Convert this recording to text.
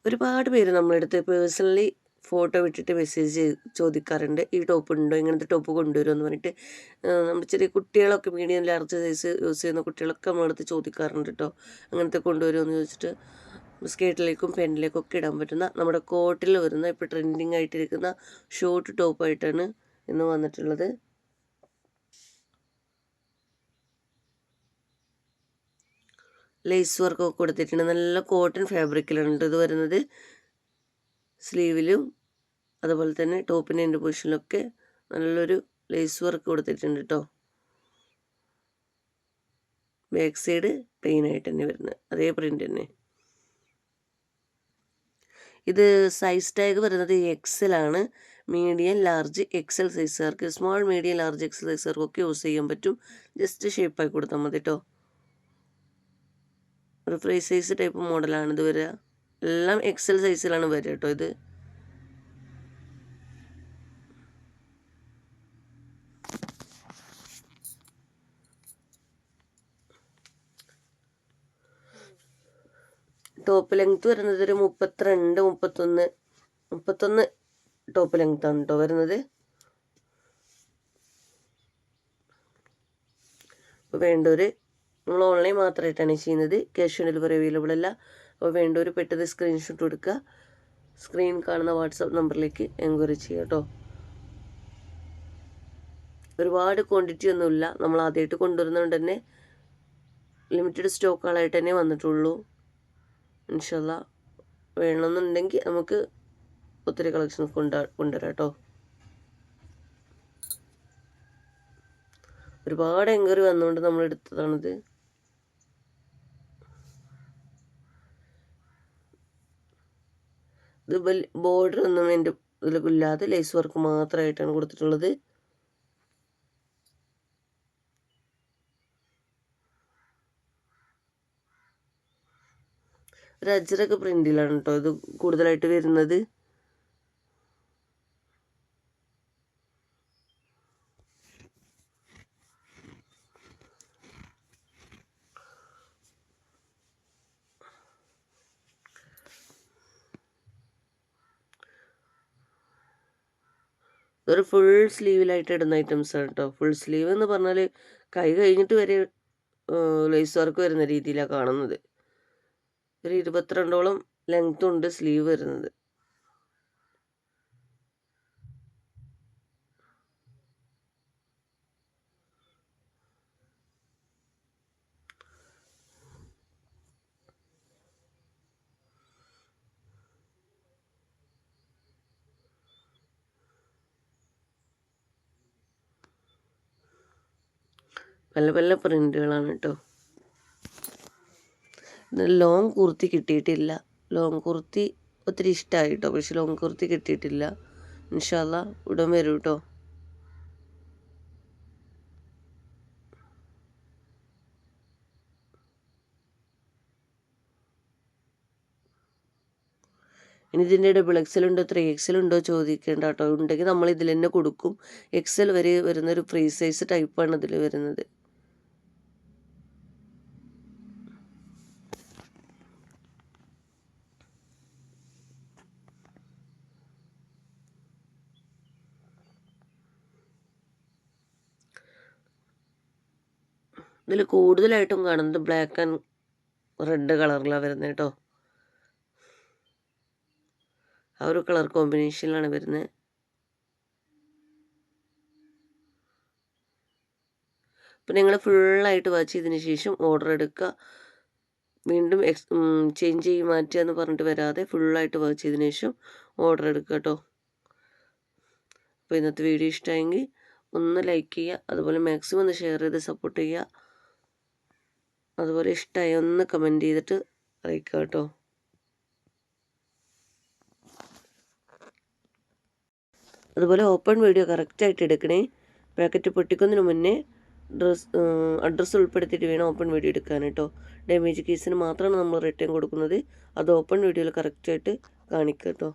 ഒരുപാട് പേര് നമ്മളെടുത്ത് പേഴ്സണലി ഫോട്ടോ വിട്ടിട്ട് മെസ്സേജ് ചോദിക്കാറുണ്ട്, ഈ ടോപ്പ് ഉണ്ടോ, ഇങ്ങനത്തെ ടോപ്പ് കൊണ്ടുവരുമോ എന്ന് പറഞ്ഞിട്ട്. നമ്മൾ ചെറിയ കുട്ടികളൊക്കെ മീഡിയം ലാർജ് സൈസ് യൂസ് ചെയ്യുന്ന കുട്ടികളൊക്കെ നമ്മളടുത്ത് ചോദിക്കാറുണ്ട് കേട്ടോ, അങ്ങനത്തെ കൊണ്ടുവരുമോ എന്ന് ചോദിച്ചിട്ട്. സ്കേർട്ടിലേക്കും പാൻറ്റിലേക്കും ഒക്കെ ഇടാൻ പറ്റുന്ന നമ്മുടെ കോട്ടിൽ വരുന്ന ഇപ്പോൾ ട്രെൻഡിങ് ആയിട്ടിരിക്കുന്ന ഷോർട്ട് ടോപ്പായിട്ടാണ് ഇന്ന് വന്നിട്ടുള്ളത്. ലേസ് വർക്കൊക്കെ കൊടുത്തിട്ടുണ്ട്, നല്ല കോട്ടൺ ഫാബ്രിക്കിലാണ് ഇത് വരുന്നത്. സ്ലീവിലും അതുപോലെ തന്നെ ടോപ്പിൻ്റെ എൻ്റെ പൊസിഷനിലൊക്കെ നല്ലൊരു ലേസ് വർക്ക് കൊടുത്തിട്ടുണ്ട് കേട്ടോ. ബാക്ക് സൈഡ് പ്ലെയിൻ ആയിട്ട് തന്നെ വരുന്നത്, അതേ പ്രിൻ്റ് തന്നെ. ഇത് സൈസ് ടാഗ് വരുന്നത് XL ആണ്. മീഡിയം ലാർജ് XL സൈസുകാർക്ക്, സ്മോൾ മീഡിയം ലാർജ് XL സൈസുകാർക്കൊക്കെ യൂസ് ചെയ്യാൻ പറ്റും. ജസ്റ്റ് ഷേപ്പായി കൊടുത്താൽ മതി കേട്ടോ. ഒരു ഫ്രീ സൈസ് ടൈപ്പ് മോഡലാണ് ഇത് വരിക. എല്ലാം XL സൈസിലാണ് വരിക കേട്ടോ. ഇത് ടോപ്പ് ലെങ്ത് വരുന്നത് ഒരു 32-31 ടോപ്പ് ലെങ്ത് ആണ് കേട്ടോ വരുന്നത്. അപ്പോൾ വേണ്ടവർ, നമ്മൾ ഓൺലൈൻ മാത്രമായിട്ടാണ് ചെയ്യുന്നത്, ക്യാഷ് ഓൺ ഡെലിവറി അവൈലബിൾ അല്ല. അപ്പോൾ വേണ്ടവർ പെട്ടെന്ന് സ്ക്രീൻഷോട്ട് കൊടുക്കുക, സ്ക്രീൻ കാണുന്ന വാട്സാപ്പ് നമ്പറിലേക്ക് എൻക്വയറി ചെയ്യുക കേട്ടോ. ഒരുപാട് ക്വാണ്ടിറ്റി ഒന്നുമില്ല, നമ്മൾ ആദ്യമായിട്ട് കൊണ്ടുവരുന്നതുകൊണ്ട് തന്നെ ലിമിറ്റഡ് സ്റ്റോക്കുകളായിട്ട് തന്നെ വന്നിട്ടുള്ളൂ. ഇൻഷാല്ലാ വേണമെന്നുണ്ടെങ്കിൽ നമുക്ക് ഒത്തിരി കളക്ഷൻസ് കൊണ്ടുവരാം കേട്ടോ. ഒരുപാട് എൻക്വയറി വന്നുകൊണ്ട് നമ്മൾ എടുത്തതാണിത്. ഇത് ബോർഡർ ഒന്നും എൻ്റെ ഇതിലില്ലാതെ ലേസ് വർക്ക് മാത്രമായിട്ടാണ് കൊടുത്തിട്ടുള്ളത്. ഒരു അജ്രക പ്രിന്റിലാണ് കേട്ടോ ഇത് കൂടുതലായിട്ട് വരുന്നത്. ഇതൊരു ഫുൾ സ്ലീവിലായിട്ട് ഇടുന്ന ഐറ്റംസ് ആണ് കേട്ടോ. ഫുൾ സ്ലീവ് എന്ന് പറഞ്ഞാൽ കൈ കഴിഞ്ഞിട്ട് വരെ ലേസ് വർക്ക് വരുന്ന രീതിയിലാണ് കാണുന്നത്. ഒരു 22ഓളം ലെങ്ത് ഉണ്ട് സ്ലീവ് വരുന്നത്. പല പല പ്രിൻ്റുകളാണ് കേട്ടോ. ലോങ് കുർത്തി കിട്ടിയിട്ടില്ല. ലോങ് കുർത്തി ഒത്തിരി ഇഷ്ടമായി കേട്ടോ, പക്ഷെ ലോങ് കുർത്തി കിട്ടിയിട്ടില്ല. ഇൻഷാല്ലാ ഉടൻ വരും കേട്ടോ. ഇനി ഇതിൻ്റെ XL ഉണ്ടോ 3XL ഉണ്ടോ ചോദിക്കേണ്ട കേട്ടോ. ഉണ്ടെങ്കിൽ നമ്മൾ ഇതിൽ തന്നെ കൊടുക്കും. XL വരെ വരുന്നൊരു ഫ്രീ സൈസ് ടൈപ്പാണ് ഇതിൽ വരുന്നത്. ഇതിൽ കൂടുതലായിട്ടും കാണുന്നത് ബ്ലാക്ക് ആൻഡ് റെഡ് കളറിലാണ് വരുന്നത് കേട്ടോ. ആ ഒരു കളർ കോമ്പിനേഷനിലാണ് വരുന്നത്. അപ്പം നിങ്ങൾ ഫുള്ളായിട്ട് വാച്ച് ചെയ്തതിന് ശേഷം ഓർഡർ എടുക്കുക. വീണ്ടും ചേഞ്ച് ചെയ്ത് മാറ്റുക എന്ന് പറഞ്ഞിട്ട് വരാതെ ഫുള്ളായിട്ട് വാച്ച് ചെയ്തതിന് ശേഷം ഓർഡർ എടുക്കുക കേട്ടോ. അപ്പോൾ ഇന്നത്തെ വീഡിയോ ഇഷ്ടമായെങ്കിൽ ഒന്ന് ലൈക്ക് ചെയ്യുക, അതുപോലെ മാക്സിമം ഒന്ന് ഷെയർ ചെയ്ത് സപ്പോർട്ട് ചെയ്യുക. അതുപോലെ ഇഷ്ടമായി ഒന്ന് കമൻറ്റ് ചെയ്തിട്ട് അറിയിക്കുക കേട്ടോ. അതുപോലെ ഓപ്പൺ വീഡിയോ കറക്റ്റായിട്ട് എടുക്കണേ. പാക്കറ്റ് പൊട്ടിക്കുന്നതിന് മുന്നേ അഡ്രസ്സ് ഉൾപ്പെടുത്തിയിട്ട് വേണം ഓപ്പൺ വീഡിയോ എടുക്കാൻ കേട്ടോ. ഡാമേജ് കേസിന് മാത്രമാണ് നമ്മൾ റിട്ടേൺ കൊടുക്കുന്നത്. അത് ഓപ്പൺ വീഡിയോയിൽ കറക്റ്റായിട്ട് കാണിക്കുക കേട്ടോ.